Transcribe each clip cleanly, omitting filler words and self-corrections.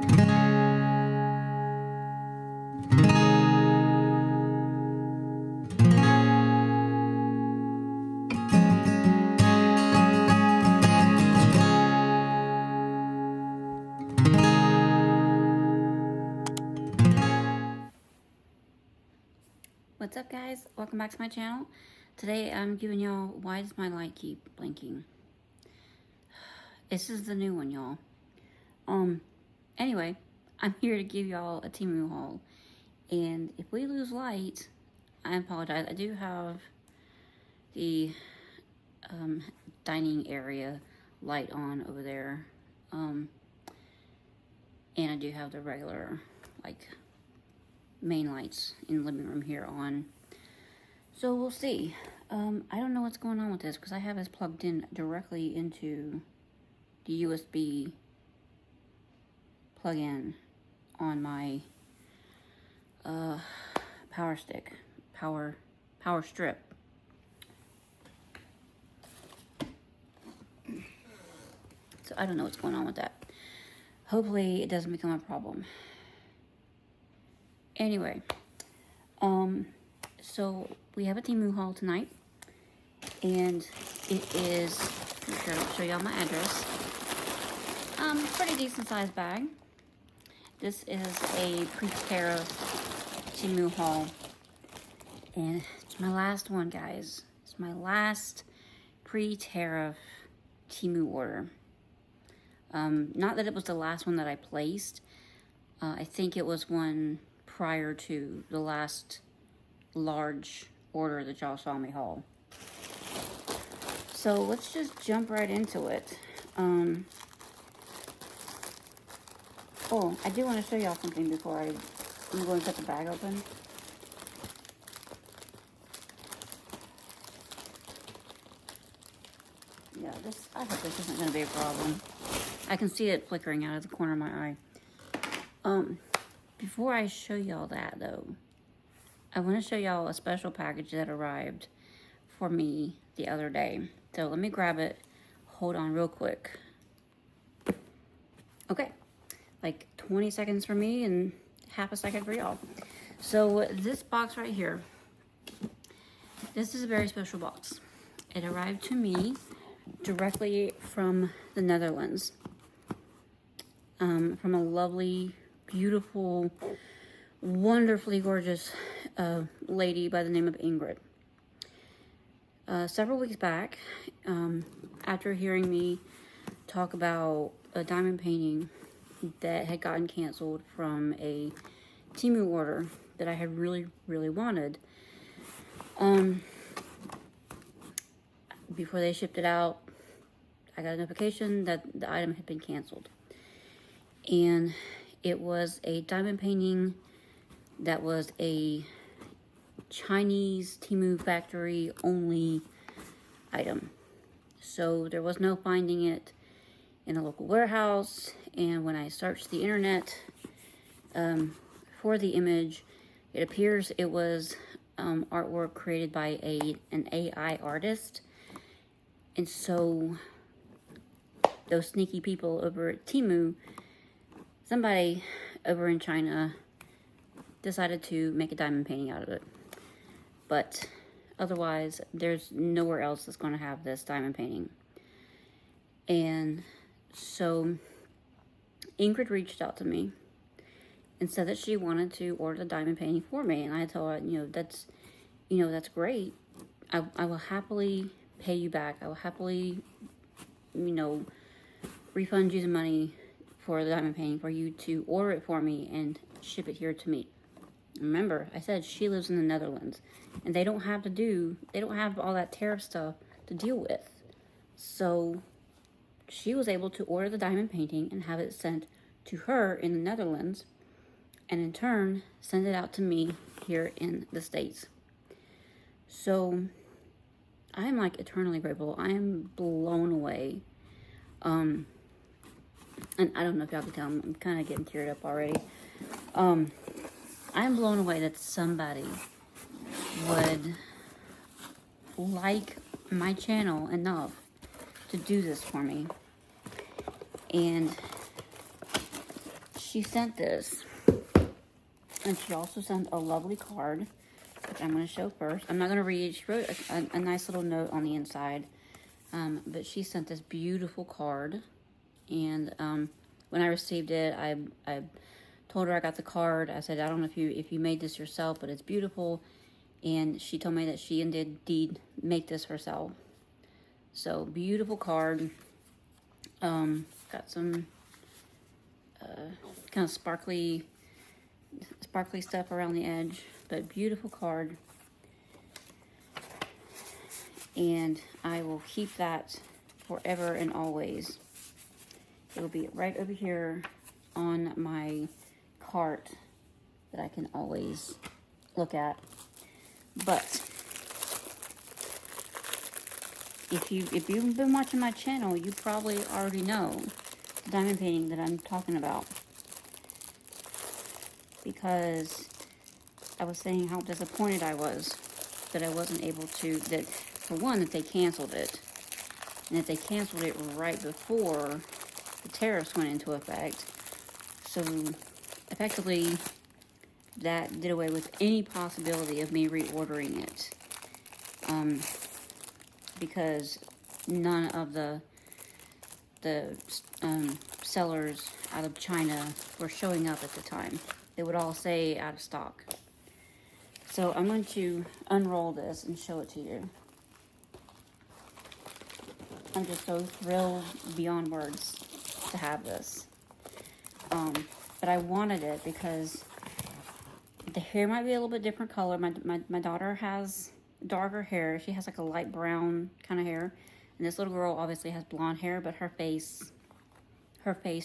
What's up, guys? Welcome back to my channel. Today I'm giving y'all why does my light keep blinking. This is the new one, y'all. Anyway, I'm here to give y'all a Temu haul, and if we lose light, I apologize. I do have the dining area light on over there, and I do have the regular like main lights in the living room here on. So we'll see. I don't know what's going on with this because I have this plugged in directly into the USB plug-in on my power stick, power strip. So I don't know what's going on with that. Hopefully it doesn't become a problem. Anyway, so we have a Temu haul tonight, and it is, I'll show y'all my address. Pretty decent sized bag. This is a Pre-Tariff Temu haul, and it's my last one, guys. It's my last Pre-Tariff Temu order. Not that it was the last one that I placed. I think it was one prior to the last large order that y'all saw me haul. So let's just jump right into it. Oh, I do want to show y'all something before I'm going to cut the bag open. Yeah, I hope this isn't going to be a problem. I can see it flickering out of the corner of my eye. Before I show y'all that, though, I want to show y'all a special package that arrived for me the other day. So let me grab it. Hold on real quick. Okay. Like 20 seconds for me and half a second for y'all. So this box right here, this is a very special box. It arrived to me directly from the Netherlands. From a lovely, beautiful, wonderfully gorgeous lady by the name of Ingrid. Several weeks back, after hearing me talk about a diamond painting that had gotten canceled from a Temu order that I had really, really wanted, before they shipped it out, I got a notification that the item had been canceled. And it was a diamond painting that was a Chinese Temu factory only item. So there was no finding it in a local warehouse. And when I searched the internet for the image, it appears it was artwork created by an AI artist. And so those sneaky people over at Temu, somebody over in China decided to make a diamond painting out of it. But otherwise, there's nowhere else that's going to have this diamond painting. And so Ingrid reached out to me and said that she wanted to order the diamond painting for me. And I told her, that's great. I will happily pay you back. I will happily, refund you the money for the diamond painting for you to order it for me and ship it here to me. Remember, I said she lives in the Netherlands, and they don't have all that tariff stuff to deal with. So she was able to order the diamond painting and have it sent to her in the Netherlands, and in turn send it out to me here in the States. So I am like eternally grateful. I am blown away. And I don't know if y'all can tell, I'm kind of getting teared up already. I'm blown away that somebody would like my channel enough to do this for me. And she sent this. And she also sent a lovely card, which I'm going to show first. I'm not going to read. She wrote a nice little note on the inside. But she sent this beautiful card. And when I received it, I told her I got the card. I said, I don't know if you made this yourself, but it's beautiful. And she told me that she indeed make this herself. So, beautiful card. Got some kind of sparkly stuff around the edge, but beautiful card. And I will keep that forever and always. It will be right over here on my cart that I can always look at. But if you've been watching my channel, you probably already know the diamond painting that I'm talking about. Because I was saying how disappointed I was that I wasn't able to, that for one, that they canceled it. And that they canceled it right before the tariffs went into effect. So effectively, that did away with any possibility of me reordering it. Because none of the sellers out of China were showing up at the time. They would all say out of stock. So I'm going to unroll this and show it to you. I'm just so thrilled beyond words to have this. But I wanted it because the hair might be a little bit different color. My daughter has darker hair. She has like a light brown kind of hair. And this little girl obviously has blonde hair, but her face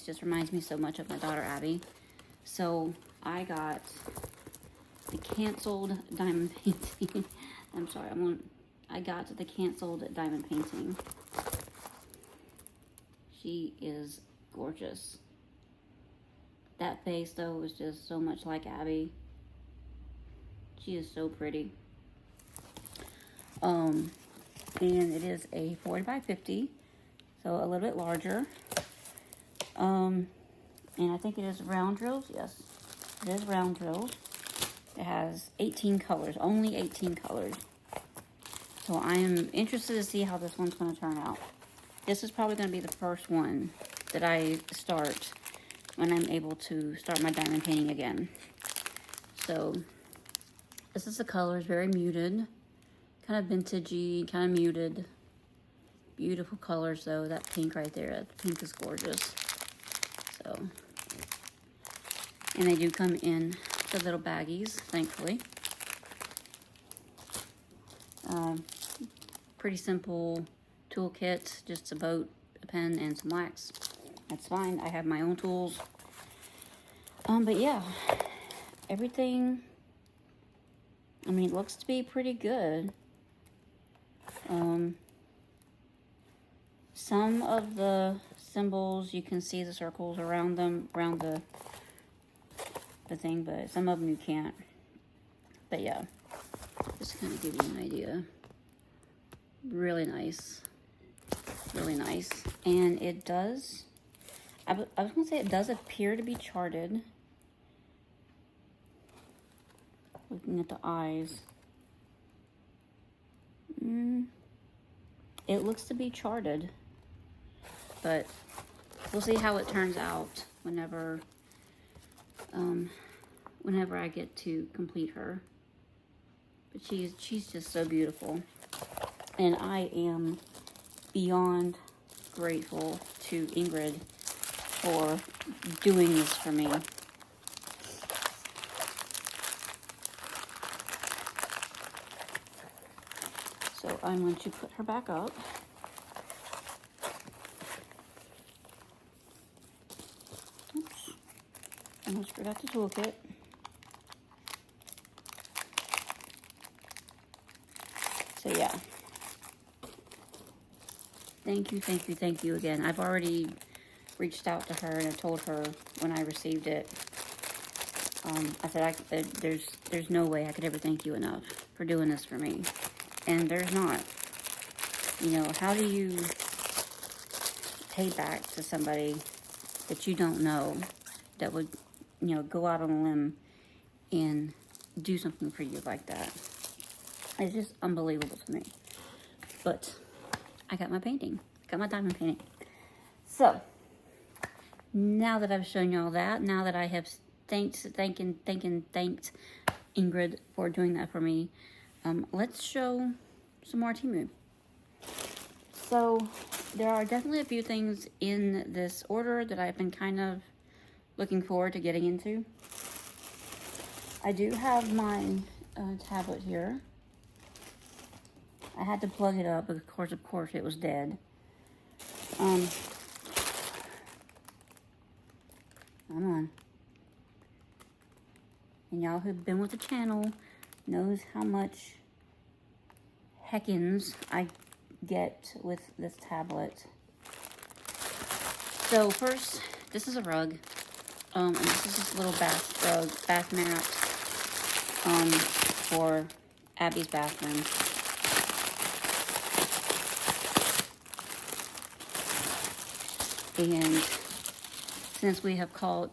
just reminds me so much of my daughter Abby. So I got the canceled diamond painting. I'm sorry, I got the canceled diamond painting. She is gorgeous. That face though is just so much like Abby. She is so pretty. And it is a 40 by 50, so a little bit larger. And I think it is round drills. Yes, it is round drills. It has 18 colors, only 18 colors. So I am interested to see how this one's going to turn out. This is probably going to be the first one that I start when I'm able to start my diamond painting again. So this is the colors, very muted, kind of vintagey, kind of muted. Beautiful colors though. That pink right there, that pink is gorgeous. So, and they do come in the little baggies, thankfully. Pretty simple toolkit, just a boat, a pen, and some wax. That's fine. I have my own tools. But yeah, everything, I mean, it looks to be pretty good. Some of the symbols, you can see the circles around them, around the thing, but some of them you can't. But yeah, just to kind of give you an idea. Really nice. Really nice. And it does, I was going to say it does appear to be charted. Looking at the eyes. It looks to be charted. But we'll see how it turns out whenever I get to complete her. But she's just so beautiful. And I am beyond grateful to Ingrid for doing this for me. So I'm going to put her back up. Oops. Almost forgot the toolkit. So yeah. Thank you again. I've already reached out to her and I told her when I received it. I said there's no way I could ever thank you enough for doing this for me, and there's not. You know, how do you pay back to somebody that you don't know that would, you know, go out on a limb and do something for you like that. It's just unbelievable to me. But I got my painting. Got my diamond painting. So, now that I've shown you all that, now that I have thanked Ingrid for doing that for me, let's show some more Temu. So, there are definitely a few things in this order that I've been kind of looking forward to getting into. I do have my tablet here. I had to plug it up, but of course, it was dead. Come on. And y'all who've been with the channel knows how much heckins I get with this tablet. So first, this is a rug. And this is this little bath mat, for Abby's bathroom. And since we have called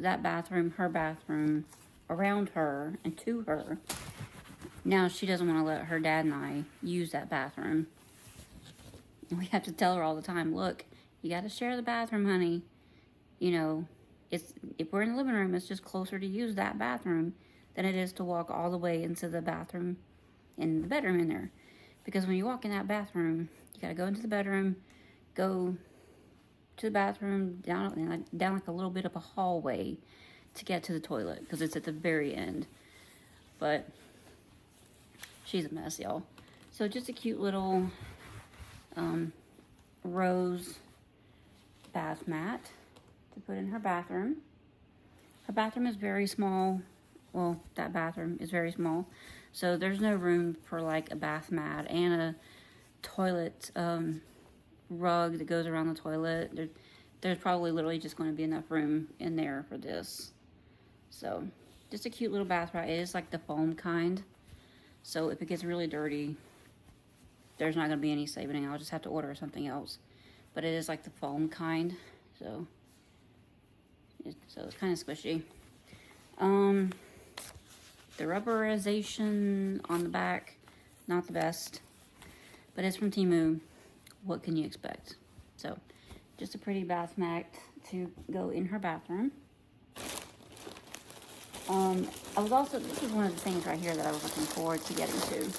that bathroom her bathroom, around her and to her, now she doesn't want to let her dad and I use that bathroom. We have to tell her all the time, look, you got to share the bathroom, honey. You know, if we're in the living room, it's just closer to use that bathroom than it is to walk all the way into the bathroom, in the bedroom in there. Because when you walk in that bathroom, you got to go into the bedroom, go to the bathroom, down like a little bit of a hallway to get to the toilet, because it's at the very end. But she's a mess, y'all. So just a cute little rose bath mat to put in her bathroom. Her bathroom is very small. Well, that bathroom is very small. So there's no room for like a bath mat and a toilet rug that goes around the toilet. There's probably literally just going to be enough room in there for this. So just a cute little bath mat. It is like the foam kind. So if it gets really dirty, there's not going to be any saving. I'll just have to order something else. But it is like the foam kind. So it's kind of squishy. The rubberization on the back, not the best. But it's from Temu. What can you expect? So, just a pretty bath mat to go in her bathroom. This is one of the things right here that I was looking forward to getting to.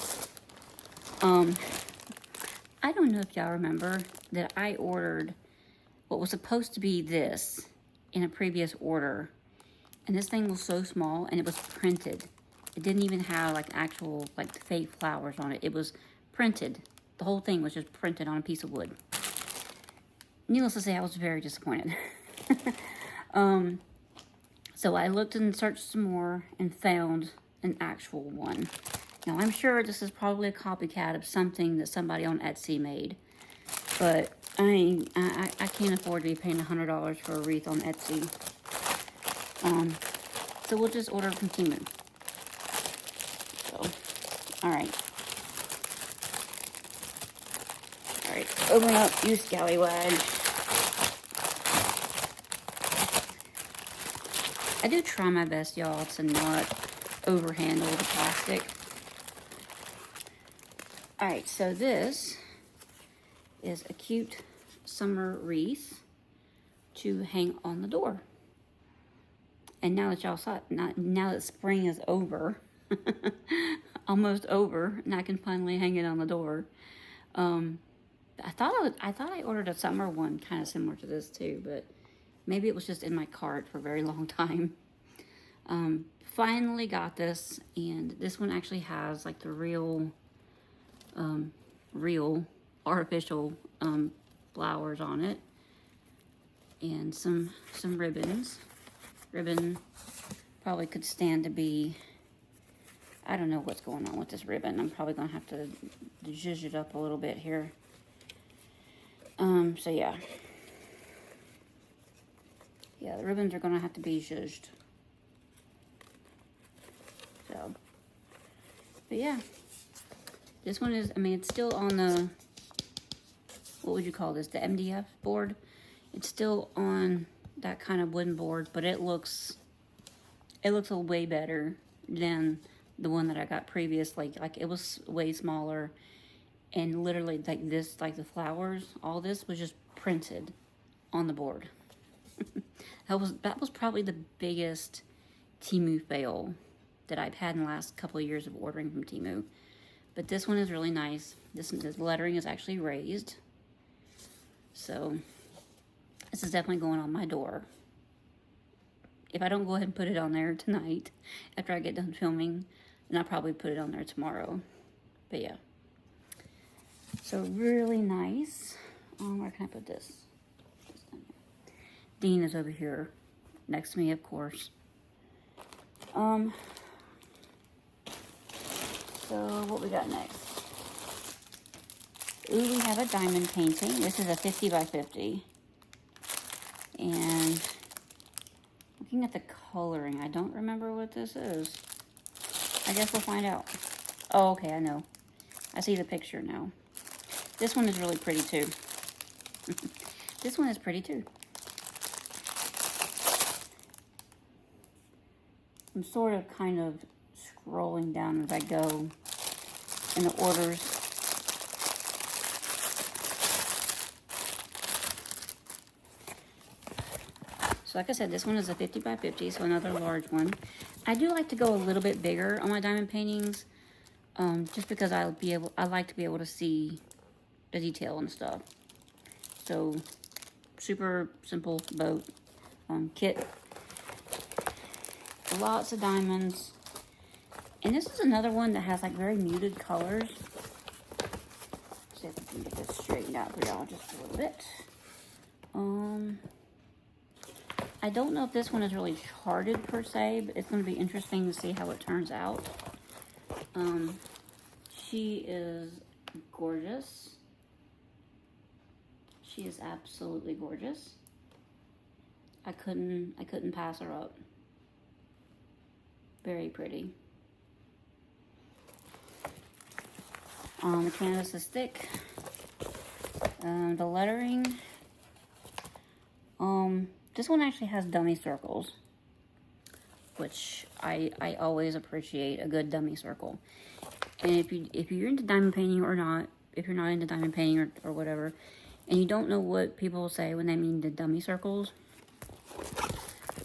I don't know if y'all remember that I ordered what was supposed to be this in a previous order. And this thing was so small, and it was printed. It didn't even have like actual like fake flowers on it. It was printed. The whole thing was just printed on a piece of wood. Needless to say, I was very disappointed. So I looked and searched some more and found an actual one. Now, I'm sure this is probably a copycat of something that somebody on Etsy made. But I can't afford to be paying $100 for a wreath on Etsy. So we'll just order from Temu. So, alright. Alright, open up, you scallywag. I do try my best, y'all, to not overhandle the plastic. Alright, so this is a cute summer wreath to hang on the door. And now that y'all saw it, now that spring is over, almost over, and I can finally hang it on the door. I thought I ordered a summer one kind of similar to this too, but maybe it was just in my cart for a very long time. Finally got this, and this one actually has like the real artificial flowers on it, and some ribbons. Ribbon probably could stand to be, I don't know what's going on with this ribbon. I'm probably gonna have to zhuzh it up a little bit here. So yeah, the ribbons are gonna have to be zhuzhed. So, but yeah, this one is, I mean, it's still on the, what would you call this, the MDF board. It's still on that kind of wooden board, but it looks a way better than the one that I got previously. Like it was way smaller, and literally like this, like the flowers, all this was just printed on the board. that was probably the biggest Temu fail that I've had in the last couple of years of ordering from Temu. But this one is really nice. This lettering is actually raised. So this is definitely going on my door. If I don't go ahead and put it on there tonight, after I get done filming, then I'll probably put it on there tomorrow. But yeah. So really nice. Where can I put this? Dean is over here next to me, of course. So what we got next? Ooh, we have a diamond painting. This is a 50 by 50. And looking at the coloring, I don't remember what this is. I guess we'll find out. Oh, okay, I know. I see the picture now. This one is really pretty too. This one is pretty too. I'm sort of kind of scrolling down as I go in the orders. So like I said, this one is a 50 by 50, so another large one. I do like to go a little bit bigger on my diamond paintings, just because I like to be able to see the detail and stuff. So super simple boat kit. Lots of diamonds. And this is another one that has like very muted colors. See if I can get this straightened out for y'all just a little bit. I don't know if this one is really charted per se, but it's going to be interesting to see how it turns out. She is gorgeous. She is absolutely gorgeous. I couldn't pass her up. Very pretty. The canvas is thick. The lettering. This one actually has dummy circles, which I always appreciate a good dummy circle. And if you're into diamond painting or not, if you're not into diamond painting or whatever, and you don't know what people say when they mean the dummy circles,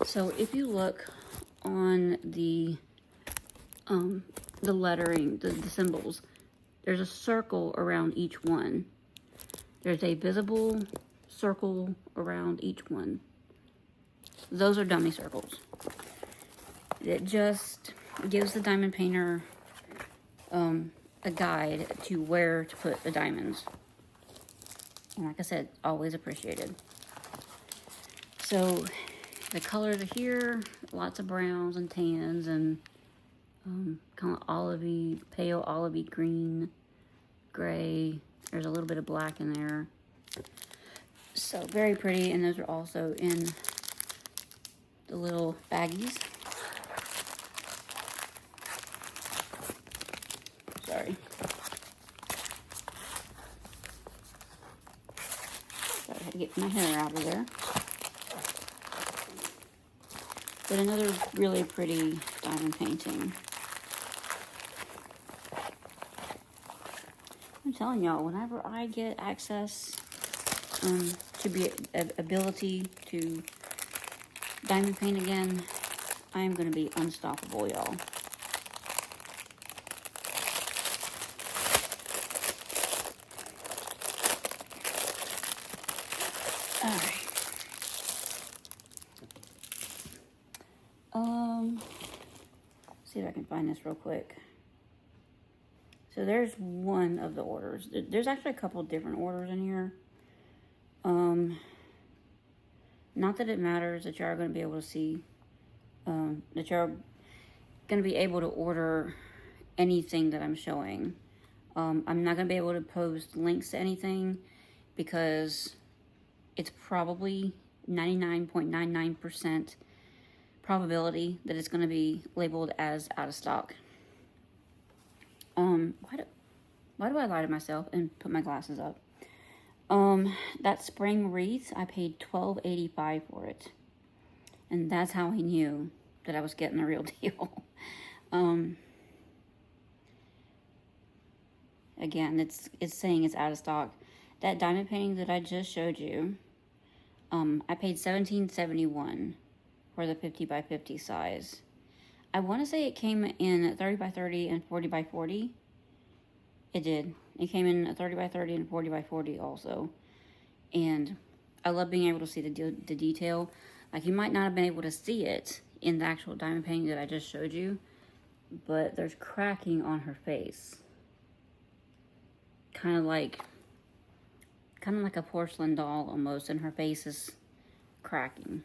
so if you look on the lettering, the symbols, there's a circle around each one. There's a visible circle around each one. Those are dummy circles. It just gives the diamond painter a guide to where to put the diamonds. And like I said, always appreciated. So the colors are here, lots of browns and tans and kind of olivey, pale olivey green, gray. There's a little bit of black in there. So very pretty, and those are also in the little baggies. Sorry. Sorry, I had to get my hair out of there. But another really pretty diamond painting. I'm telling y'all, whenever I get access to be ability to diamond paint again, I am going to be unstoppable, y'all. Alright. See if I can find this real quick. So there's one of the orders. There's actually a couple of different orders in here. Not that it matters that you are going to be able to see, that you're going to be able to order anything that I'm showing. I'm not going to be able to post links to anything because it's probably 99.99% probability that it's going to be labeled as out of stock. Why do I lie to myself and put my glasses up? That spring wreath, I paid $12.85 for it. And that's how I knew that I was getting the real deal. Again, it's saying it's out of stock. That diamond painting that I just showed you, I paid $17.71 for the 50 by 50 size. I want to say it came in 30 by 30 and 40 by 40. It did. It came in 30 by 30 and 40 by 40 also. And I love being able to see the detail. Like, you might not have been able to see it in the actual diamond painting that I just showed you, but there's cracking on her face. Kind of like a porcelain doll almost, and her face is cracking.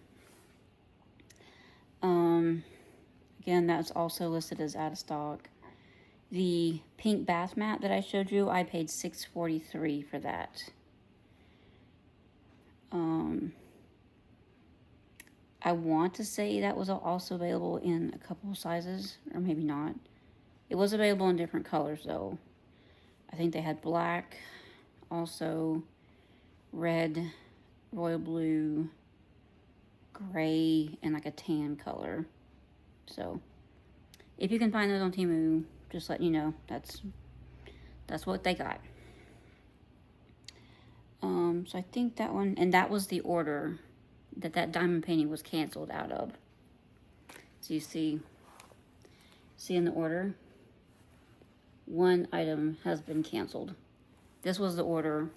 Again, that's also listed as out of stock. The pink bath mat that I showed you, I paid $6.43 for that. I want to say that was also available in a couple of sizes, or maybe not. It was available in different colors though. I think they had black, also red, royal blue, gray, and like a tan color. So if you can find those on Temu, just let you know that's what they got. So I think that one, and that was the order that diamond painting was canceled out of. So you see in the order, one item has been canceled. This was the order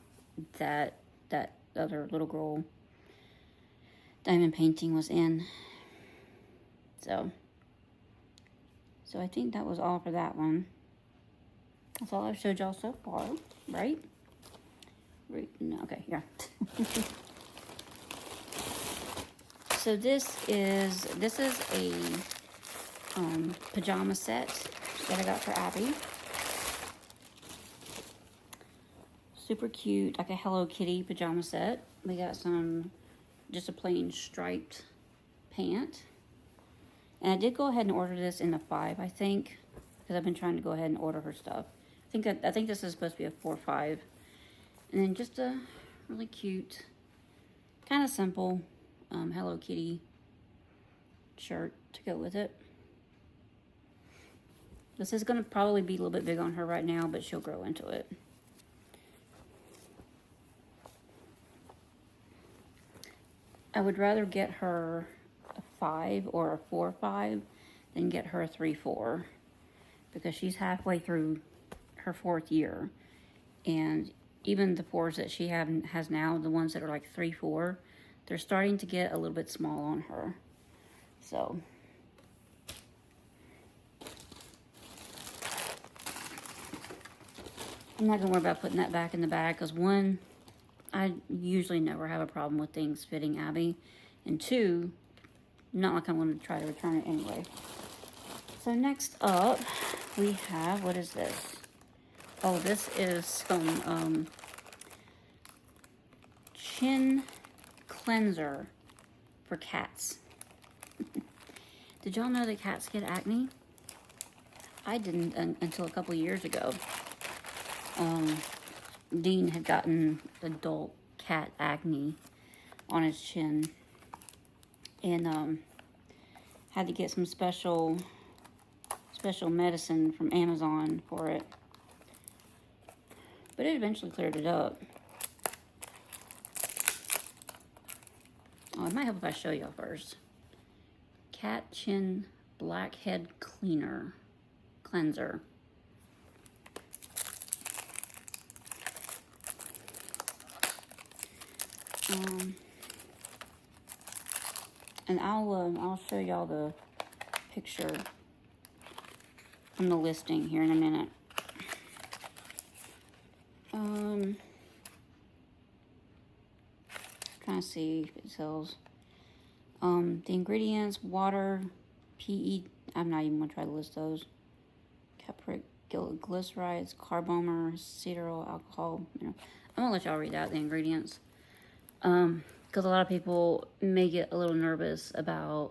that other little girl diamond painting was in. So I think that was all for that one. That's all I've showed y'all so far, right? No, okay, yeah. So this is a pajama set that I got for Abby. Super cute, like a Hello Kitty pajama set. We got just a plain striped pant. And I did go ahead and order this in a 5, I think, because I've been trying to go ahead and order her stuff. I think this is supposed to be a 4-5. And then just a really cute, kind of simple Hello Kitty shirt to go with it. This is going to probably be a little bit big on her right now, but she'll grow into it. I would rather get her a 5 or a 4-5 than get her a 3-4, because she's halfway through her 4th year, and even the 4s that she has now, the ones that are like 3-4, they're starting to get a little bit small on her. So I'm not gonna worry about putting that back in the bag, because 1, I usually never have a problem with things fitting Abby, and 2, not like I'm going to try to return it anyway. So next up, we have, what is this? Oh, this is some chin cleanser for cats. Did y'all know that cats get acne? I didn't until a couple years ago. Dean had gotten adult cat acne on his chin, and had to get some special medicine from Amazon for it, but it eventually cleared it up. Oh, it might help if I show y'all first. Cat chin blackhead cleanser. And I'll show y'all the picture from the listing here in a minute. Trying to see if it sells. The ingredients: water, PE. I'm not even gonna try to list those. Capric, glycerides, carbomer, cetyl alcohol. I'm gonna let y'all read out the ingredients. Because a lot of people may get a little nervous about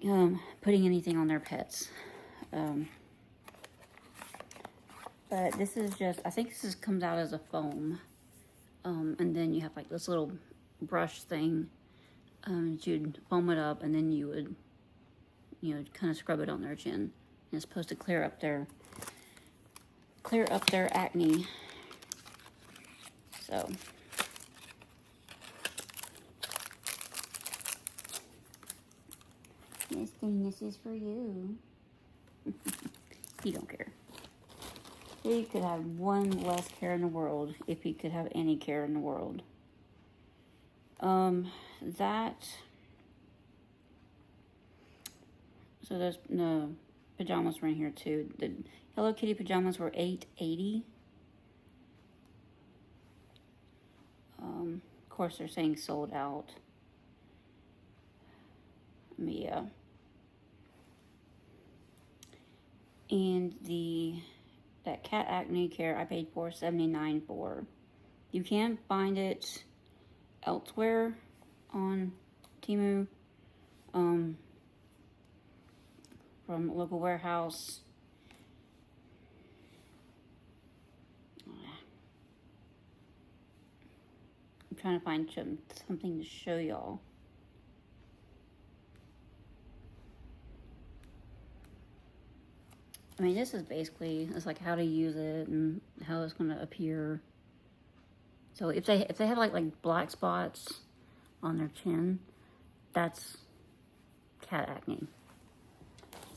putting anything on their pets. But this is just, I think this comes out as a foam. And then you have like this little brush thing you'd foam it up, and then you would, you know, kind of scrub it on their chin. And it's supposed to clear up their acne. So this thing, this is for you. He don't care. He could have one less care in the world if he could have any care in the world. So there's no pajamas were in here too. The Hello Kitty pajamas were $8.80. Of course, they're saying sold out. Yeah. And that cat acne care I paid $4.79 for. You can find it elsewhere on Temu, from a local warehouse. I'm trying to find something to show y'all. I mean, this is basically, it's like how to use it and how it's going to appear. So if they have like black spots on their chin, that's cat acne.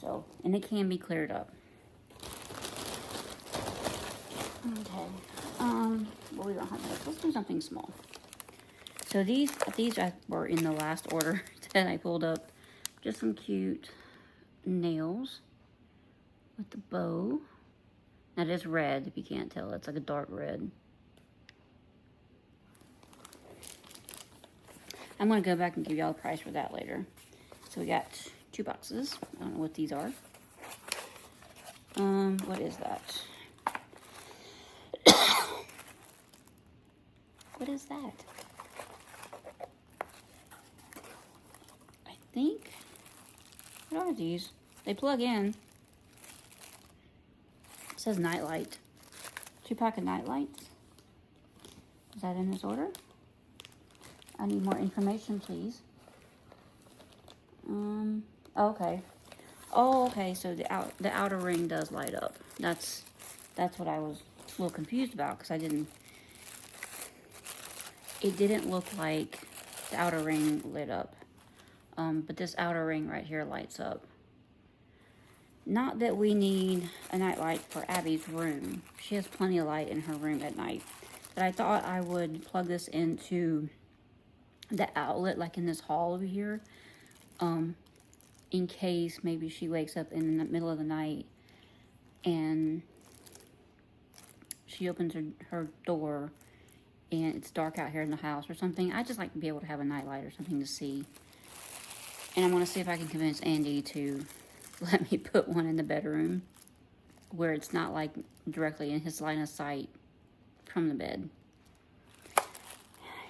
So, and it can be cleared up. Okay. Well, we don't have that. Let's do something small. So these were in the last order that I pulled up. Just some cute nails with the bow. Now it is red, if you can't tell. It's like a dark red. I'm going to go back and give y'all the price for that later. So we got 2 boxes. I don't know what these are. What is that? What is that? I think, what are these? They plug in. It says nightlight. 2-pack of nightlights. Is that in this order? I need more information, please. Okay. Oh, okay. So the outer ring does light up. That's what I was a little confused about, because it didn't look like the outer ring lit up. But this outer ring right here lights up. Not that we need a nightlight for Abby's room. She has plenty of light in her room at night. But I thought I would plug this into the outlet, like in this hall over here, in case maybe she wakes up in the middle of the night and she opens her door and it's dark out here in the house or something. I just like to be able to have a nightlight or something to see. And I want to see if I can convince Andy to let me put one in the bedroom where it's not like directly in his line of sight from the bed.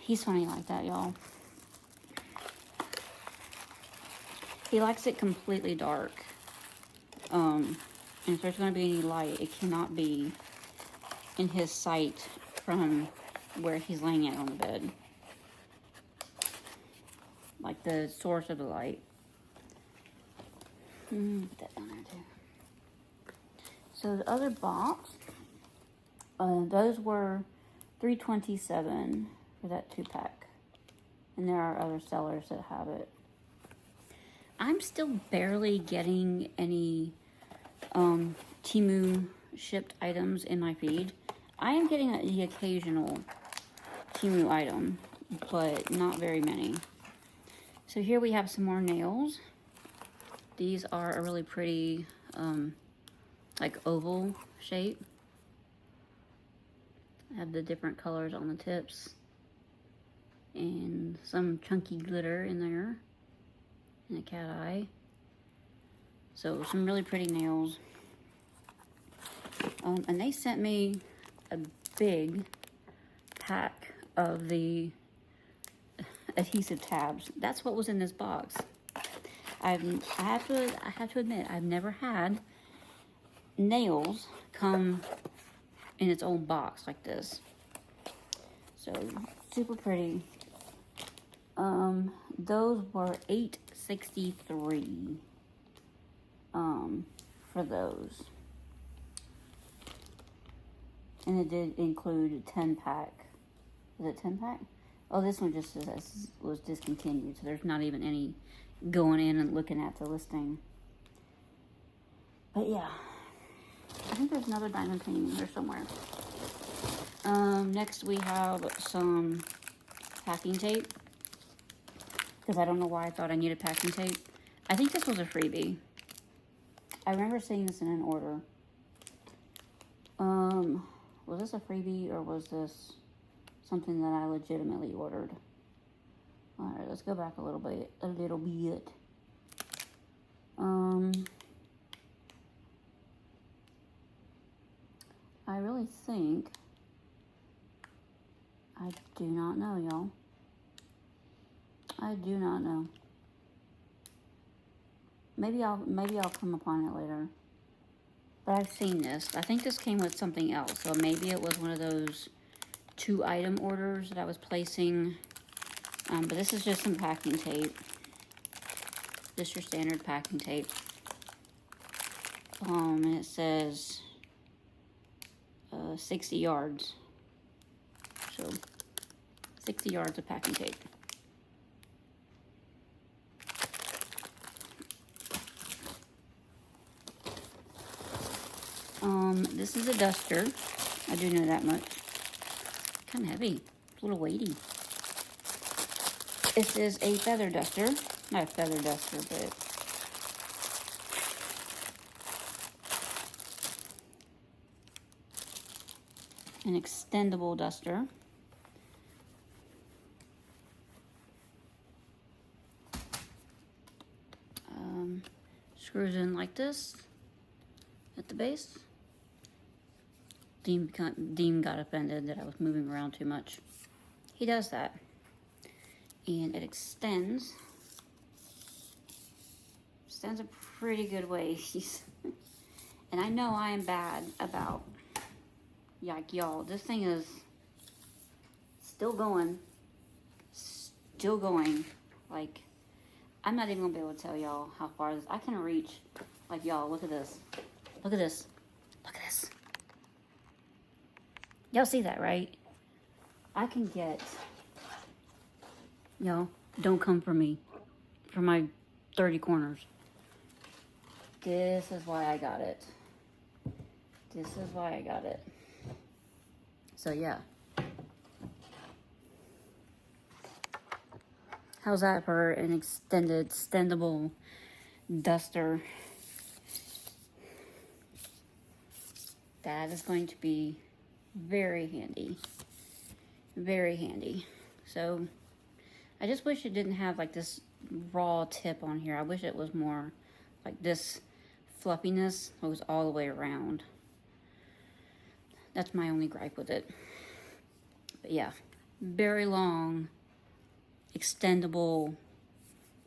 He's funny like that, y'all. He likes it completely dark. And if there's going to be any light, it cannot be in his sight from where he's laying out on the bed. Like the source of the light. Put that down there too. So the other box, those were $3.27 for that 2-pack. And there are other sellers that have it. I'm still barely getting any Temu shipped items in my feed. I am getting the occasional Temu item, but not very many. So here we have some more nails. These are a really pretty, like oval shape. I have the different colors on the tips. And some chunky glitter in there. And a cat eye. So some really pretty nails. And they sent me a big pack of the adhesive tabs. That's what was in this box. I have to admit, I've never had nails come in its own box like this. So super pretty. Those were $8.63. For those. And it did include a 10-pack. Is it 10-pack? Oh, this one just says was discontinued, so there's not even any going in and looking at the listing. But yeah, I think there's another diamond painting in here somewhere. Next we have some packing tape, because I don't know why I thought I needed packing tape. I think this was a freebie. I remember seeing this in an order. Was this a freebie or was this something that I legitimately ordered? Alright, let's go back a little bit. I really think, I do not know, y'all. I do not know. Maybe I'll come upon it later. But I've seen this. I think this came with something else. So maybe it was one of those 2-item orders that I was placing. But this is just some packing tape. Just your standard packing tape. And it says 60 yards. So 60 yards of packing tape. This is a duster. I do know that much. Kind of heavy. It's a little weighty. This is a feather duster. Not a feather duster, but an extendable duster. Screws in like this at the base. Dean got offended that I was moving around too much. He does that. And it extends a pretty good ways. And I know I am bad about, like, y'all, this thing is still going. Like, I'm not even gonna be able to tell y'all how far this, I can reach. Like, y'all, look at this. Look at this. Look at this. Y'all see that, right? I can get, y'all, don't come for me, for my 30 corners. This is why I got it. This is why I got it. So, yeah. How's that for an extendable duster? That is going to be very handy. Very handy. So, I just wish it didn't have like this raw tip on here. I wish it was more like this fluffiness goes all the way around. That's my only gripe with it. But yeah, very long, extendable,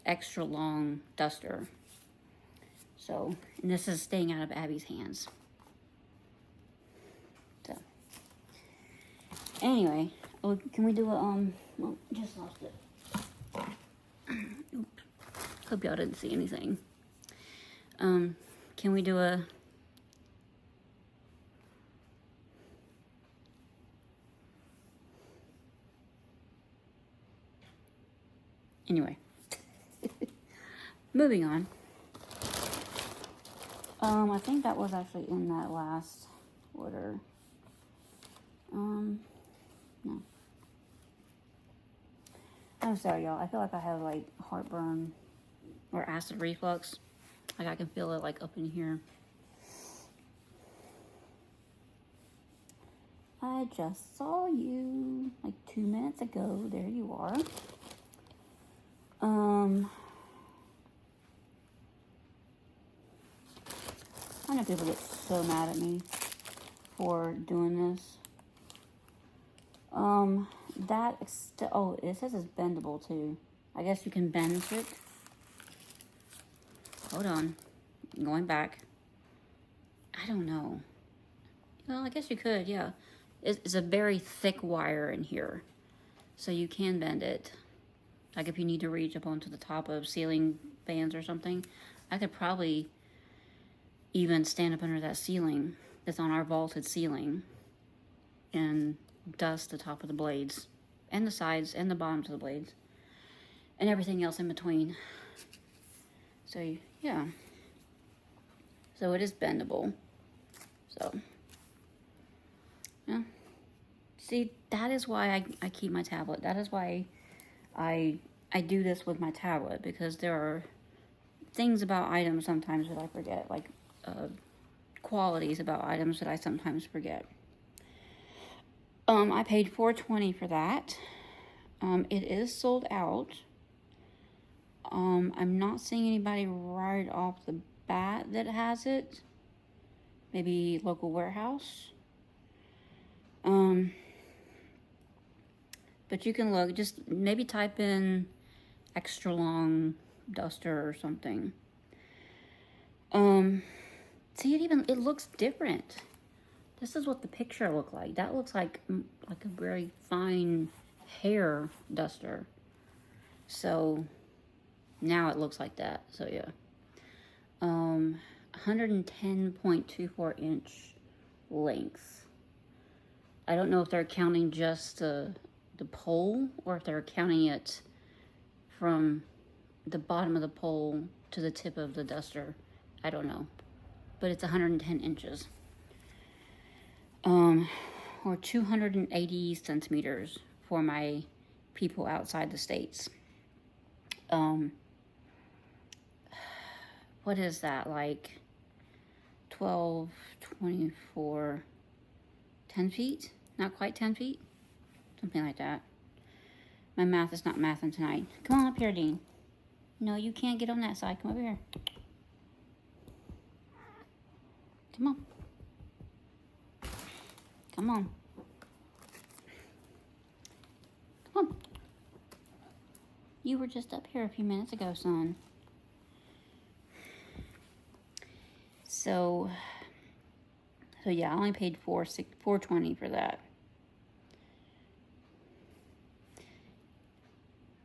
extra long duster. So, and this is staying out of Abby's hands. So, anyway, can we do a, well, just lost it. Oops. Hope y'all didn't see anything. Can we do a, anyway, moving on. I think that was actually in that last order. No. I'm sorry, y'all. I feel like I have, like, heartburn or acid reflux. Like, I can feel it, like, up in here. I just saw you, like, 2 minutes ago. There you are. I know people get so mad at me for doing this. Oh, it says it's bendable too. I guess you can bend it. Hold on. Going back. I don't know. Well, I guess you could, yeah. It's a very thick wire in here. So you can bend it. Like if you need to reach up onto the top of ceiling fans or something, I could probably even stand up under that ceiling that's on our vaulted ceiling and dust the top of the blades and the sides and the bottoms of the blades and everything else in between. So yeah, so it is bendable. So yeah, see, that is why I keep my tablet. That is why I do this with my tablet, because there are things about items sometimes that I forget, like qualities about items that I sometimes forget. I paid $4.20 for that. It is sold out. I'm not seeing anybody right off the bat that has it. Maybe local warehouse. But you can look, just maybe type in extra long duster or something. See, it looks different. This is what the picture looked like. That looks like a very fine hair duster. So now it looks like that. So yeah. 110.24 inch length. I don't know if they're counting just the pole, or if they're counting it from the bottom of the pole to the tip of the duster. I don't know. But it's 110 inches. Or 280 centimeters for my people outside the States. What is that, like 12, 24, 10 feet? Not quite 10 feet? Something like that. My math is not mathing tonight. Come on up here, Dean. No, you can't get on that side. Come over here. Come on. Come on. Come on. You were just up here a few minutes ago, son. So yeah, I only paid $4.20 for that.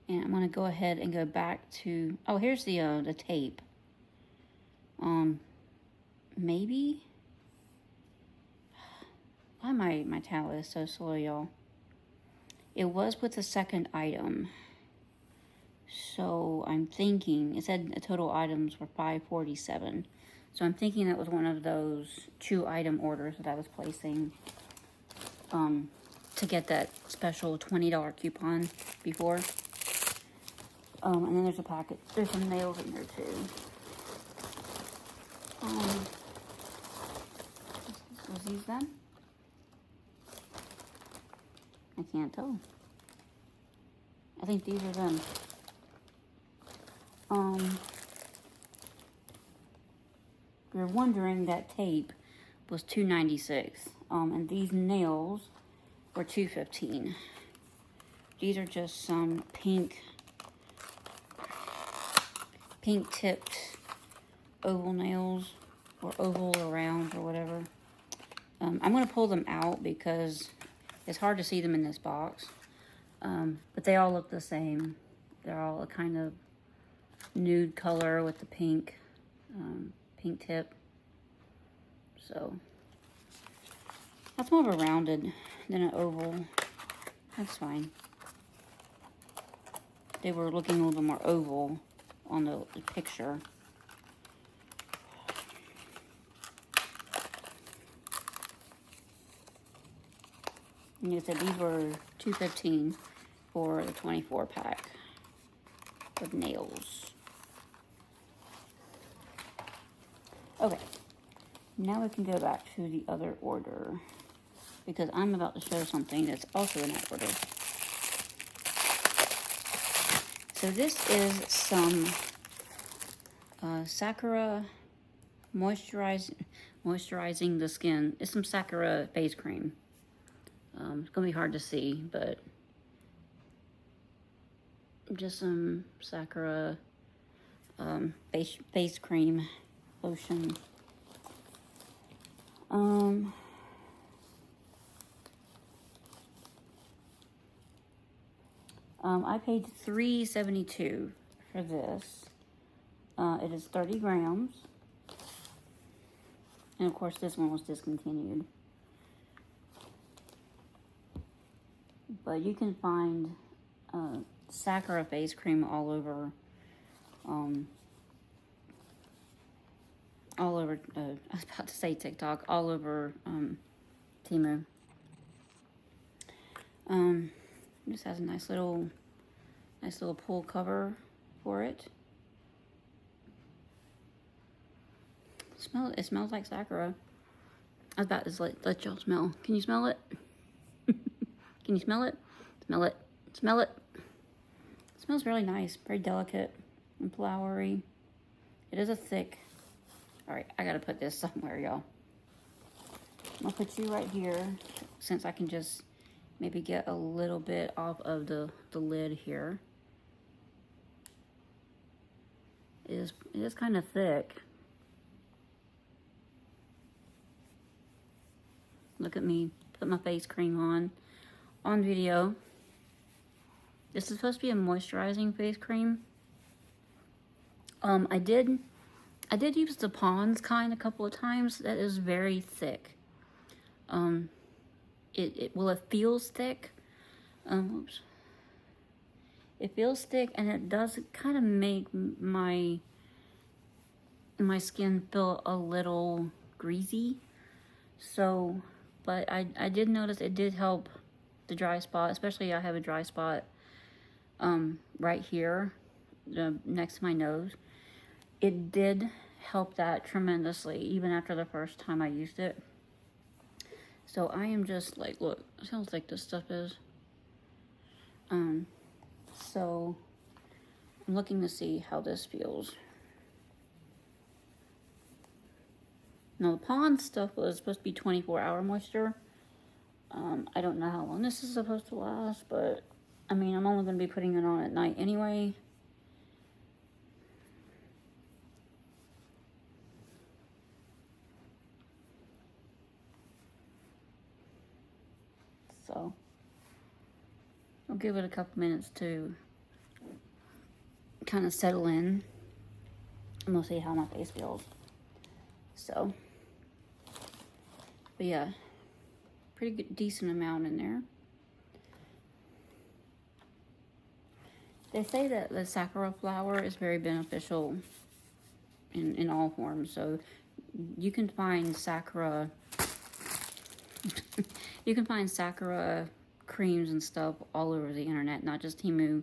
And I'm gonna go ahead and go back to, oh, here's the tape. Maybe. Why my tablet is so slow, y'all. It was with the second item. So I'm thinking, it said the total items were $547. So I'm thinking that was one of those 2-item orders that I was placing to get that special $20 coupon before. And then there's a packet. There's some nails in there too. Was these them? I can't tell. I think these are them. You're wondering, that tape was $2.96. And these nails were $2.15. These are just some pink tipped oval nails, or oval or round or whatever. I'm going to pull them out because it's hard to see them in this box. But they all look the same. They're all a kind of nude color with the pink tip. So that's more of a rounded than an oval. That's fine. They were looking a little bit more oval on the picture. And you said these were $2.15 for the 24 pack of nails. Okay, now we can go back to the other order, because I'm about to show something that's also in that order. So this is some Sakura moisturizing the skin. It's some Sakura face cream. It's gonna be hard to see, but just some Sakura face cream lotion. I paid $3.72 for this. It is 30 grams. And of course this one was discontinued. But you can find Sakura face cream all over, I was about to say TikTok, all over Temu. This has a nice little pull cover for it. It smells like Sakura. I was about to let y'all smell. Can you smell it? Can you smell it? Smell it. Smell it. It smells really nice. Very delicate and flowery. It is a thick. Alright, I gotta put this somewhere, y'all. I'll put you right here, since I can just maybe get a little bit off of the lid here. It is kind of thick. Look at me put my face cream on video. This is supposed to be a moisturizing face cream. I did use the Pond's kind a couple of times. That is very thick. It feels thick. Oops. It feels thick, and it does kind of make my skin feel a little greasy. So, but I did notice it did help the dry spot, especially I have a dry spot right here next to my nose. It did help that tremendously, even after the first time I used it. So I am just like, look, it sounds like this stuff is. So I'm looking to see how this feels. Now the Pond stuff was supposed to be 24-hour moisture. I don't know how long this is supposed to last, but I mean, I'm only going to be putting it on at night anyway. So I'll give it a couple minutes to kind of settle in, and we'll see how my face feels. So, but yeah, pretty good, decent amount in there. They say that the Sakura flower is very beneficial in all forms. So you can find Sakura you can find Sakura creams and stuff all over the internet, not just Temu,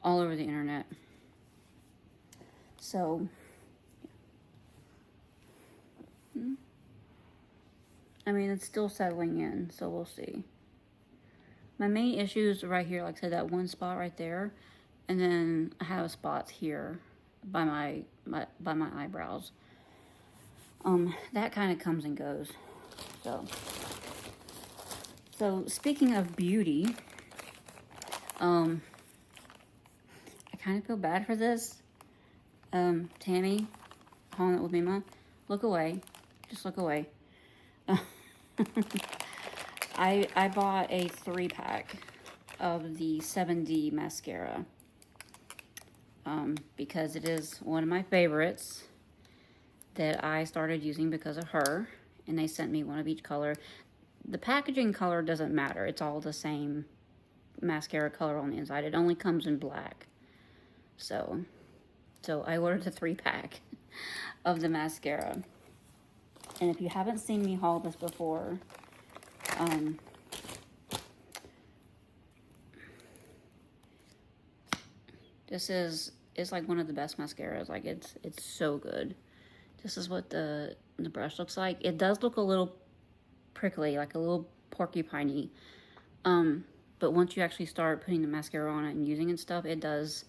all over the internet. So I mean, it's still settling in, so we'll see. My main issues are right here, like I said, that one spot right there, and then I have spots here by my eyebrows. That kind of comes and goes. So speaking of beauty, I kind of feel bad for this. Tammy, calling it with me, Ma. Look away. Just look away. I bought a 3-pack of the 7D mascara. Because it is one of my favorites that I started using because of her. And they sent me one of each color. The packaging color doesn't matter. It's all the same mascara color on the inside. It only comes in black. So I ordered a 3-pack of the mascara. And if you haven't seen me haul this before, it's like one of the best mascaras. Like it's so good. This is what the brush looks like. It does look a little prickly, like a little porcupiney. But once you actually start putting the mascara on it and using it and stuff, it does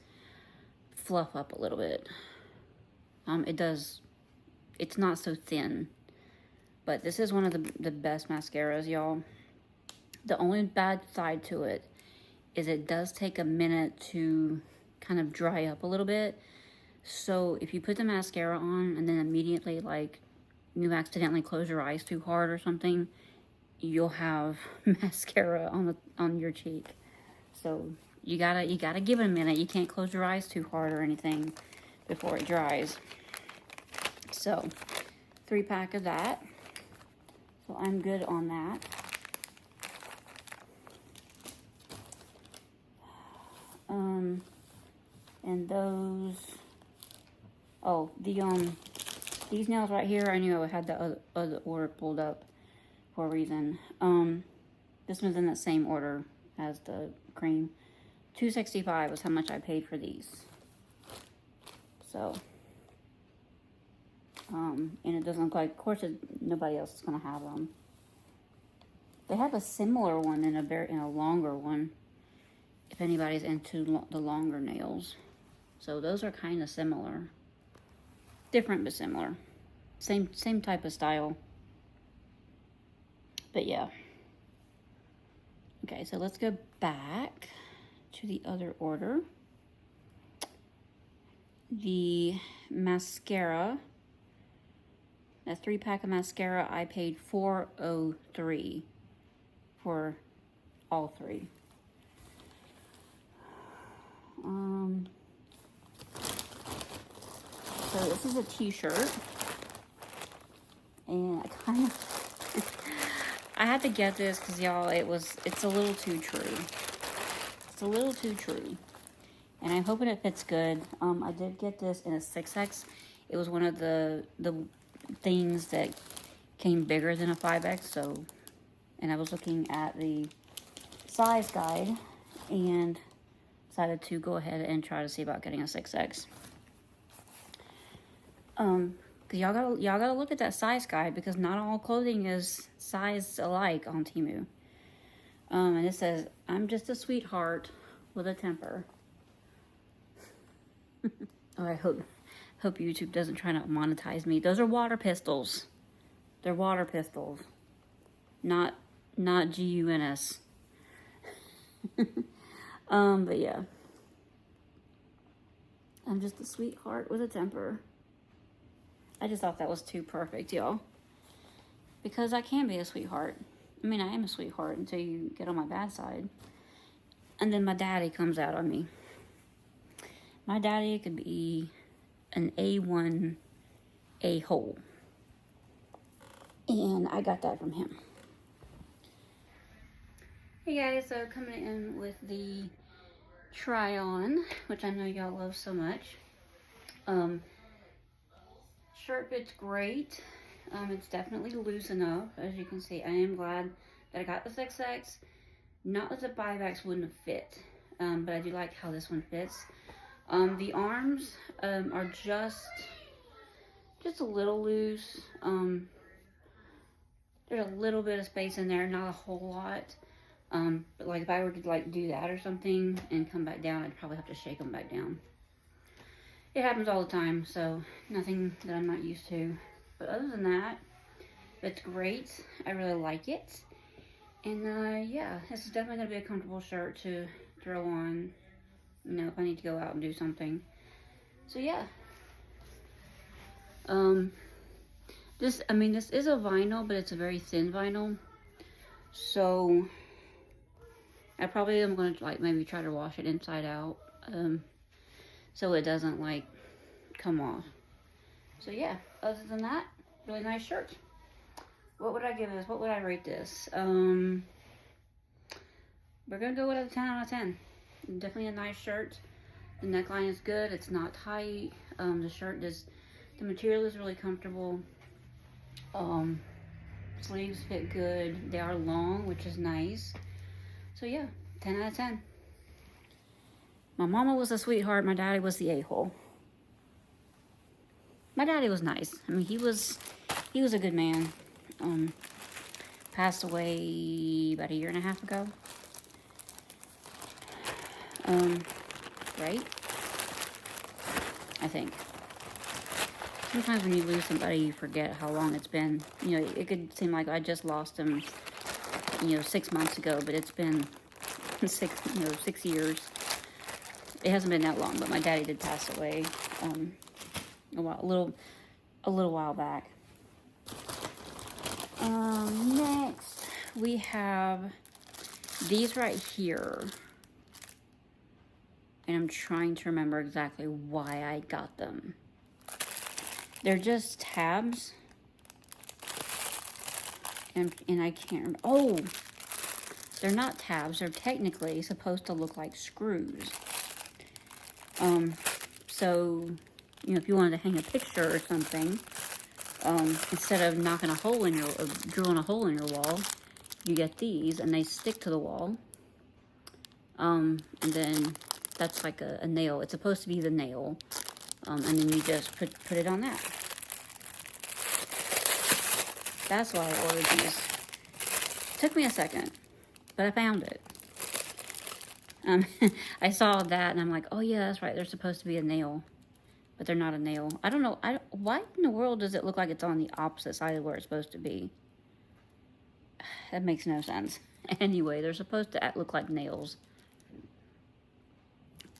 fluff up a little bit. It's not so thin. But this is one of the best mascaras, y'all. The only bad side to it is it does take a minute to kind of dry up a little bit. So if you put the mascara on and then immediately, like, you accidentally close your eyes too hard or something, you'll have mascara on your cheek. So you gotta give it a minute. You can't close your eyes too hard or anything before it dries. So 3-pack of that. So I'm good on that. And those, oh, these nails right here, I knew I had the other order pulled up for a reason. This one's in the same order as the cream. $2.65 was how much I paid for these. So, and it doesn't look like, of course, nobody else is gonna have them. They have a similar one in a longer one, if anybody's into the longer nails. So those are kind of similar. Different but similar. Same type of style. But yeah. Okay, so let's go back to the other order. The mascara, that 3-pack of mascara, I paid $4.03 for all 3. So this is a t-shirt, and I kind of I had to get this because y'all, it's a little too true. It's a little too true, and I'm hoping it fits good. I did get this in a 6X. It was one of the things that came bigger than a 5X. So, and I was looking at the size guide and decided to go ahead and try to see about getting a 6X. Cause y'all gotta look at that size guide, because not all clothing is sized alike on Temu. And it says, "I'm just a sweetheart with a temper." Oh, I hope YouTube doesn't try to monetize me. Those are water pistols. They're water pistols, not GUNS. But yeah, I'm just a sweetheart with a temper. I just thought that was too perfect, y'all. Because I can be a sweetheart. I mean, I am a sweetheart until you get on my bad side. And then my daddy comes out on me. My daddy could be an A1 a-hole. And I got that from him. Hey guys, so coming in with the try-on, which I know y'all love so much. Shirt fits great. It's definitely loose enough, as you can see. I am glad that I got the 6X. Not that the 5X wouldn't have fit, but I do like how this one fits. The arms are just a little loose. There's a little bit of space in there, not a whole lot. But like if I were to like do that or something and come back down, I'd probably have to shake them back down. It happens all the time, so nothing that I'm not used to. But other than that, it's great. I really like it. And yeah, this is definitely going to be a comfortable shirt to throw on, you know, if I need to go out and do something. So yeah. This is a vinyl, but it's a very thin vinyl. So I probably am going to like maybe try to wash it inside out. So it doesn't like come off. So yeah, other than that, really nice shirt. What would I give this? What would I rate this? We're gonna go with a 10 out of 10. Definitely a nice shirt. The neckline is good. It's not tight. The material is really comfortable. Sleeves fit good. They are long, which is nice. So yeah, 10 out of 10. My mama was a sweetheart. My daddy was the a-hole. My daddy was nice. I mean, he was a good man. Passed away about 1.5 years ago. Right? I think. Sometimes when you lose somebody, you forget how long it's been. You know, it could seem like I just lost him, 6 months ago, but it's been 6 years. It hasn't been that long, but my daddy did pass away a little while back. Next we have these right here. and I'm trying to remember exactly why I got them. They're just tabs, and I can't remember. Oh, they're not tabs. They're technically supposed to look like screws. So, you know, if you wanted to hang a picture or something, instead of knocking a hole in your, or drilling a hole in your wall, you get these, and they stick to the wall. And then that's like a nail. It's supposed to be the nail. And then you just put it on that. That's why I ordered these. Took me a second, but I found it. I saw that and I'm like, oh yeah, that's right. They're supposed to be a nail, but they're not a nail. I don't know. Why in the world does it look like it's on the opposite side of where it's supposed to be? That makes no sense. Anyway, they're supposed to look like nails.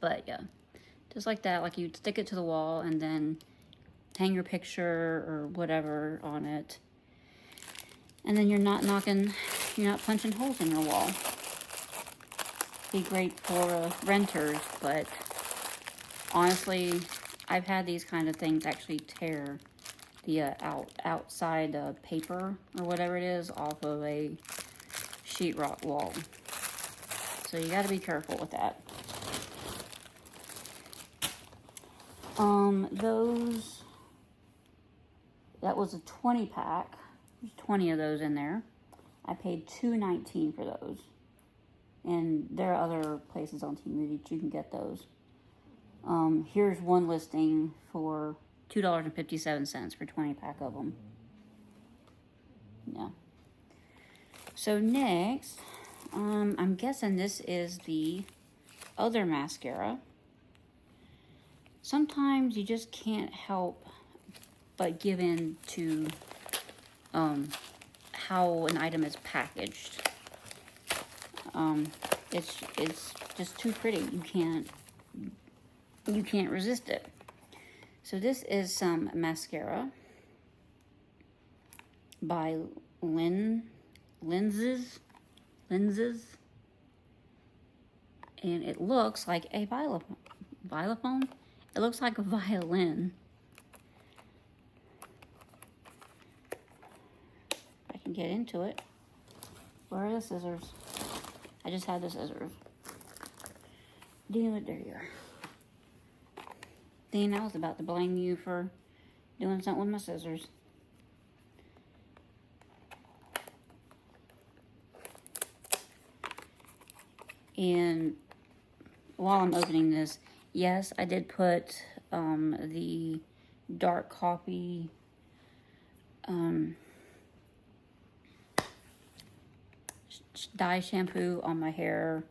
But yeah, just like that, like you'd stick it to the wall and then hang your picture or whatever on it. And then you're not punching holes in your wall. Be great for renters, but honestly, I've had these kind of things actually tear the outside paper or whatever it is off of a sheetrock wall. So you got to be careful with that. That was a 20 pack. There's 20 of those in there. I paid $2.19 for those. And there are other places on Temu that you can get those. Here's one listing for $2.57 for 20 pack of them. Yeah. So next, I'm guessing this is the other mascara. Sometimes you just can't help but give in to how an item is packaged. It's just too pretty. You can't resist it. So this is some mascara by Lenses, and it looks like a violophone. It looks like a violin. I can get into it. Where are the scissors? I just had the scissors. Damn it, there you are. Dean, I was about to blame you for doing something with my scissors. And while I'm opening this, yes, I did put the dark coffee dye shampoo on my hair,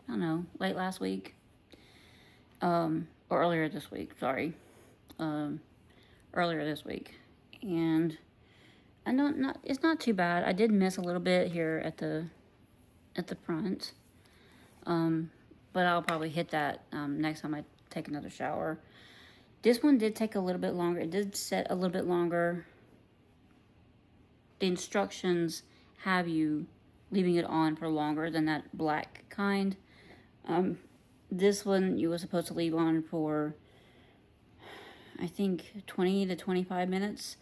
I don't know, late last week. Or earlier this week, sorry. Earlier this week. And I know it's not too bad. I did miss a little bit here at the front. But I'll probably hit that next time I take another shower. This one did take a little bit longer. It did set a little bit longer. The instructions have you leaving it on for longer than that black kind. This one you were supposed to leave on for, I think, 20 to 25 minutes.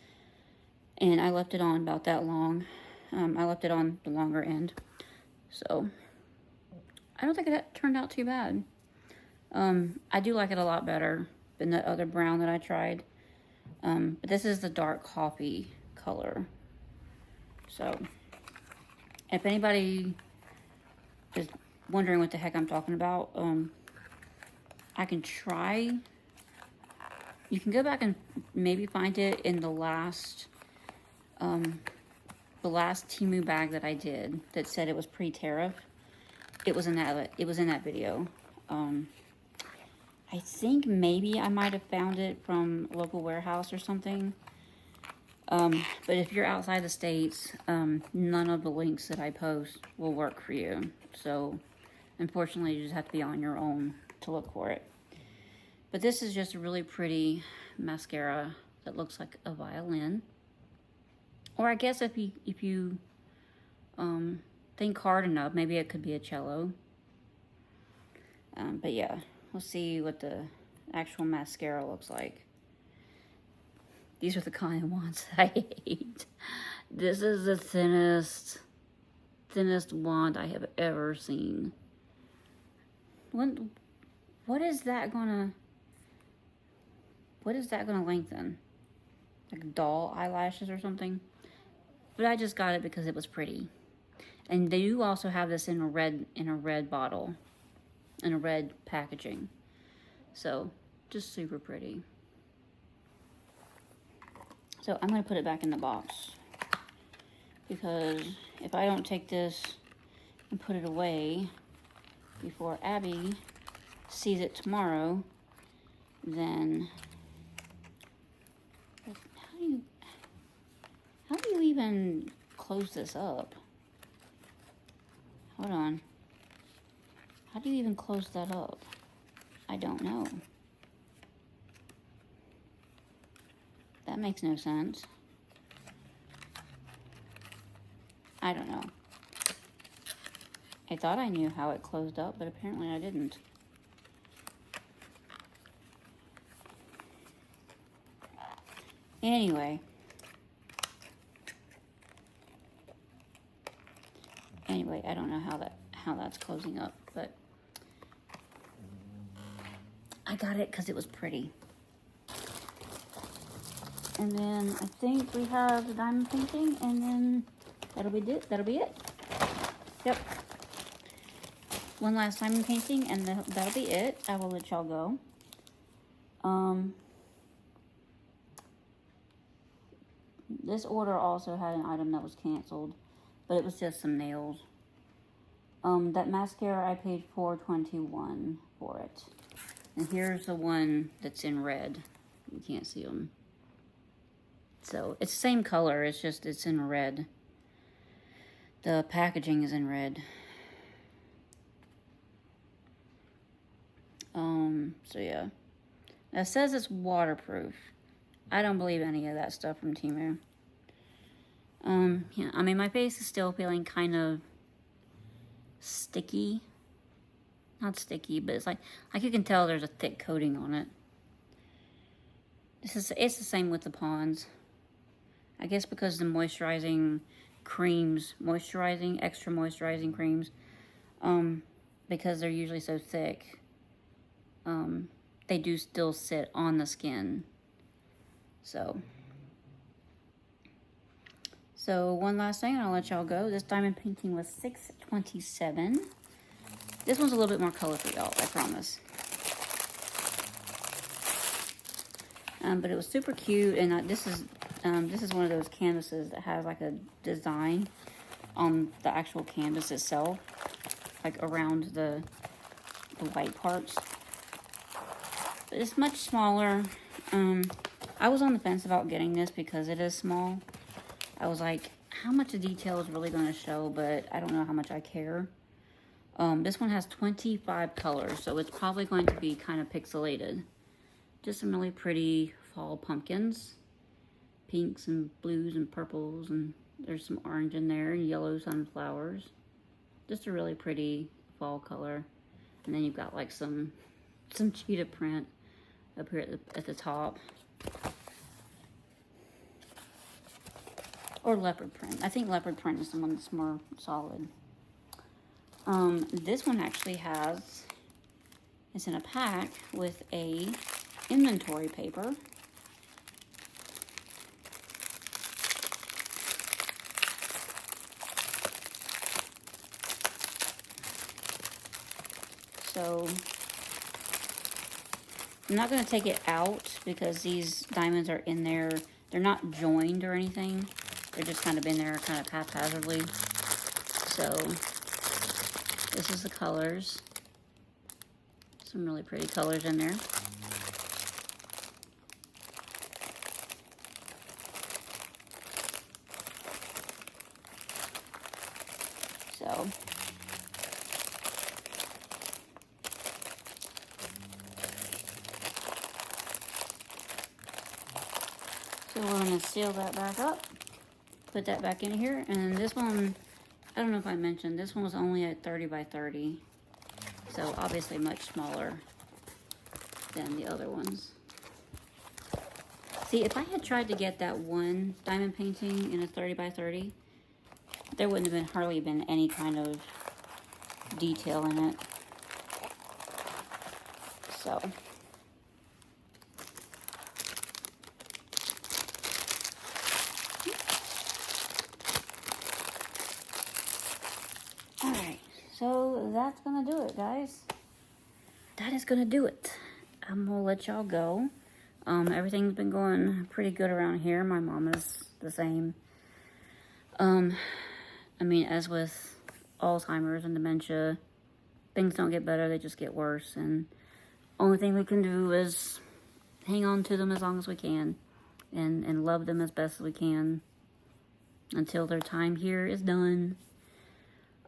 And I left it on about that long. I left it on the longer end. So I don't think that turned out too bad. I do like it a lot better than the other brown that I tried. But this is the dark coffee color. So if anybody is wondering what the heck I'm talking about, I can try. You can go back and maybe find it in the last Temu bag that I did that said it was pre-tariff. It was in that video. I think maybe I might have found it from a local warehouse or something. But if you're outside the States, none of the links that I post will work for you. So, unfortunately, you just have to be on your own to look for it. But this is just a really pretty mascara that looks like a violin. Or I guess if you think hard enough, maybe it could be a cello. But yeah, Let's see what the actual mascara looks like. These are the kind of ones I hate. This is the thinnest wand I have ever seen. What is that gonna lengthen? Like doll eyelashes or something? But I just got it because it was pretty. And they do also have this in a red bottle, in a red packaging. So, just super pretty. So I'm gonna put it back in the box, because if I don't take this and put it away before Abby sees it tomorrow, then how do you even close this up? Hold on. How do you even close that up? I don't know. That makes no sense. I don't know. I thought I knew how it closed up, but apparently I didn't. Anyway, I don't know how that's closing up, but I got it because it was pretty. And then I think we have the diamond painting, and then that'll be it. Yep. One last diamond painting, and that'll be it. I will let y'all go. This order also had an item that was canceled, but it was just some nails. That mascara I paid $4.21 for it. And here's the one that's in red. You can't see them. So it's the same color, it's just it's in red. The packaging is in red. So yeah. It says it's waterproof. I don't believe any of that stuff from Temu. Yeah, I mean, my face is still feeling kind of sticky. Not sticky, but it's like you can tell there's a thick coating on it. It's the same with the Pond's. I guess because the moisturizing creams, extra moisturizing creams, because they're usually so thick, they do still sit on the skin. So one last thing, and I'll let y'all go. This diamond painting was $6.27. This one's a little bit more colorful, y'all, I promise. But it was super cute, and this is one of those canvases that has like a design on the actual canvas itself, like around the white parts. But it's much smaller. I was on the fence about getting this because it is small. I was like, how much of detail is really going to show, but I don't know how much I care. This one has 25 colors, so it's probably going to be kind of pixelated. Just some really pretty fall pumpkins. Pinks and blues and purples, and there's some orange in there, and yellow sunflowers. Just a really pretty fall color. And then you've got like some cheetah print up here at the top. Or leopard print. I think leopard print is the one that's more solid. This one actually it's in a pack with a inventory paper. So I'm not going to take it out because these diamonds are in there. They're not joined or anything. They're just kind of in there kind of haphazardly. So this is the colors. Some really pretty colors in there. So we're going to seal that back up, put that back in here, and this one, I don't know if I mentioned, this one was only at 30 by 30, so obviously much smaller than the other ones. See, if I had tried to get that one diamond painting in a 30 by 30, there wouldn't have hardly been any kind of detail in it. So. Alright, so that's gonna do it, guys. That is gonna do it. I'm gonna let y'all go. Everything's been going pretty good around here. My mom is the same. I mean, as with Alzheimer's and dementia, things don't get better, they just get worse. And only thing we can do is hang on to them as long as we can and love them as best as we can until their time here is done.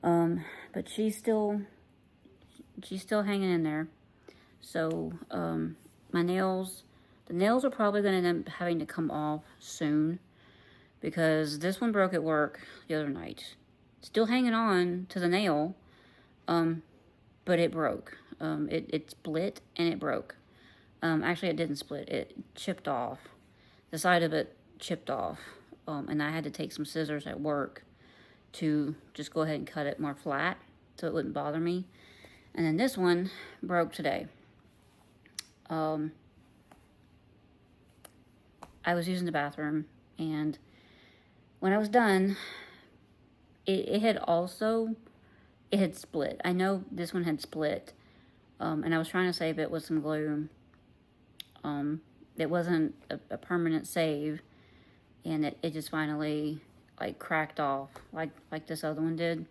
But she's still hanging in there. So, my nails, the nails are probably going to end up having to come off soon because this one broke at work the other night. Still hanging on to the nail, but it broke. It split and it broke. Actually, it didn't split. It chipped off. The side of it chipped off. And I had to take some scissors at work to just go ahead and cut it more flat so it wouldn't bother me. And then this one broke today. I was using the bathroom, and when I was done, it had split. I know this one had split, and I was trying to save it with some glue. It wasn't a permanent save, and it just finally like cracked off like this other one did.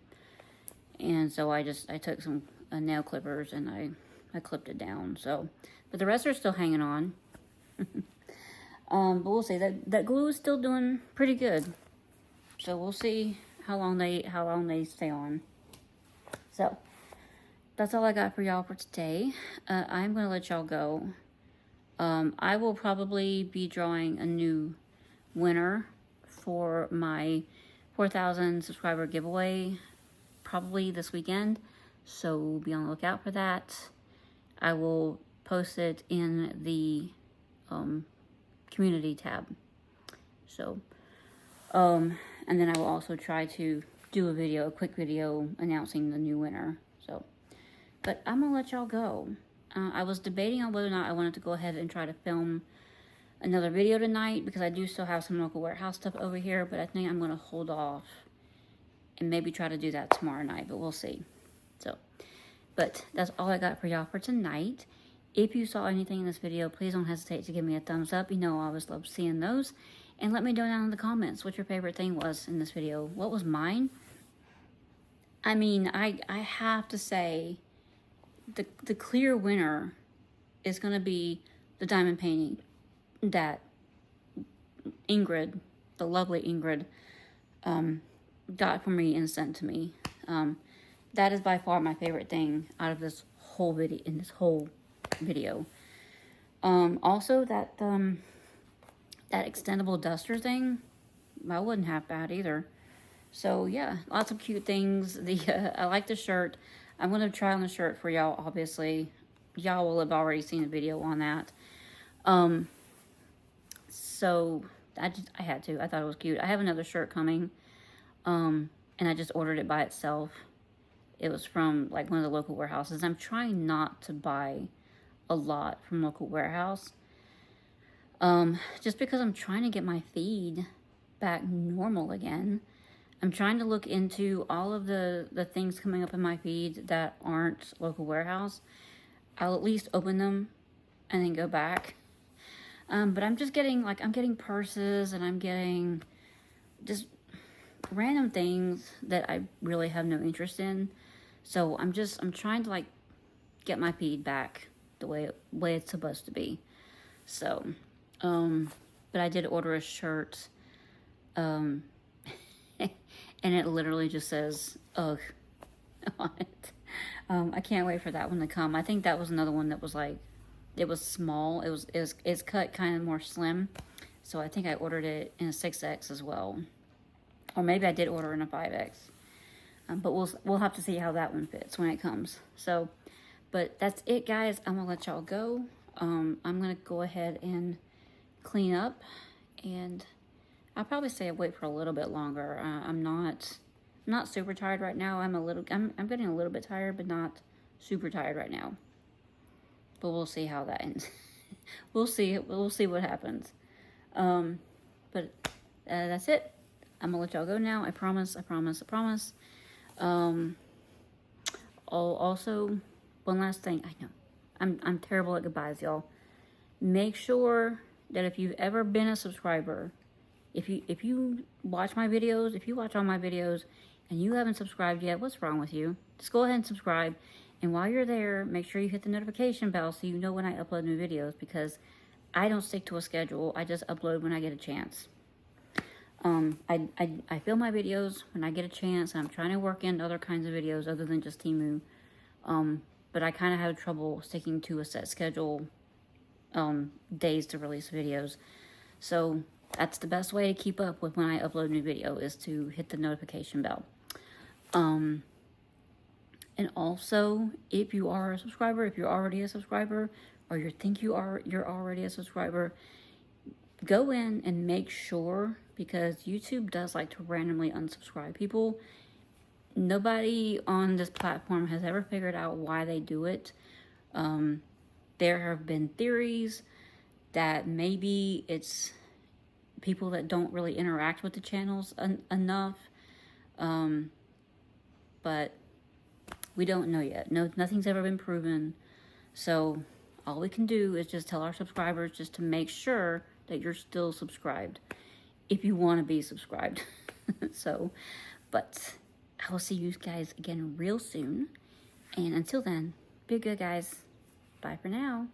And so I took some nail clippers and I clipped it down. So, but the rest are still hanging on. But we'll see. That glue is still doing pretty good. So we'll see how long they stay on. So that's all I got for y'all for today. I'm gonna let y'all go. I will probably be drawing a new winner for my 4,000 subscriber giveaway probably this weekend. So be on the lookout for that. I will post it in the community tab. So, and then I will also try to do a quick video announcing the new winner. So, but I'm gonna let y'all go. I was debating on whether or not I wanted to go ahead and try to film another video tonight because I do still have some local warehouse stuff over here, but I think I'm gonna hold off and maybe try to do that tomorrow night, but we'll see. So, but that's all I got for y'all for tonight. If you saw anything in this video, please don't hesitate to give me a thumbs up. You know I always love seeing those. And let me know down in the comments what your favorite thing was in this video. What was mine? I mean, I have to say, the clear winner is going to be the diamond painting that Ingrid, the lovely Ingrid, got for me and sent to me. That is by far my favorite thing out of this whole video. Also that extendable duster thing, I wasn't half bad either. So yeah, lots of cute things. I like the shirt. I'm going to try on the shirt for y'all, obviously. Y'all will have already seen a video on that. So I had to. I thought it was cute. I have another shirt coming. And I just ordered it by itself. It was from like one of the local warehouses. I'm trying not to buy a lot from local warehouse. Just because I'm trying to get my feed back normal again. I'm trying to look into all of the things coming up in my feed that aren't local warehouse. I'll at least open them and then go back. But I'm just getting, I'm getting purses and I'm getting just random things that I really have no interest in. So I'm trying to get my feed back the way it's supposed to be. So, but I did order a shirt, and it literally just says "ugh" on it. I can't wait for that one to come. I think that was another one that was it was small. It's cut kind of more slim, so I think I ordered it in a 6X as well, or maybe I did order in a 5X. But we'll have to see how that one fits when it comes. So, but that's it, guys. I'm gonna let y'all go. I'm gonna go ahead and clean up, and I'll probably stay awake for a little bit longer. I'm not super tired right now. I'm getting a little bit tired, but not super tired right now. But we'll see how that ends. We'll see what happens. But that's it. I'm gonna let y'all go now. I promise. Also, one last thing. I know I'm terrible at goodbyes, y'all. Make sure that if you've ever been a subscriber, if you watch my videos, if you watch all my videos and you haven't subscribed yet, what's wrong with you? Just go ahead and subscribe. And while you're there, make sure you hit the notification bell so you know when I upload new videos, because I don't stick to a schedule. I just upload when I get a chance. I film my videos when I get a chance. I'm trying to work in other kinds of videos other than just Temu. But I kind of have trouble sticking to a set schedule, days to release videos. So that's the best way to keep up with when I upload a new video, is to hit the notification bell. And also, if you are a subscriber, if you're already a subscriber, or you think you're already a subscriber, go in and make sure, because YouTube does like to randomly unsubscribe people. Nobody on this platform has ever figured out why they do it. There have been theories that maybe it's people that don't really interact with the channels enough. But we don't know yet. No, nothing's ever been proven. So all we can do is just tell our subscribers just to make sure that you're still subscribed, if you want to be subscribed. So, but I will see you guys again real soon. And until then, be good, guys. Bye for now.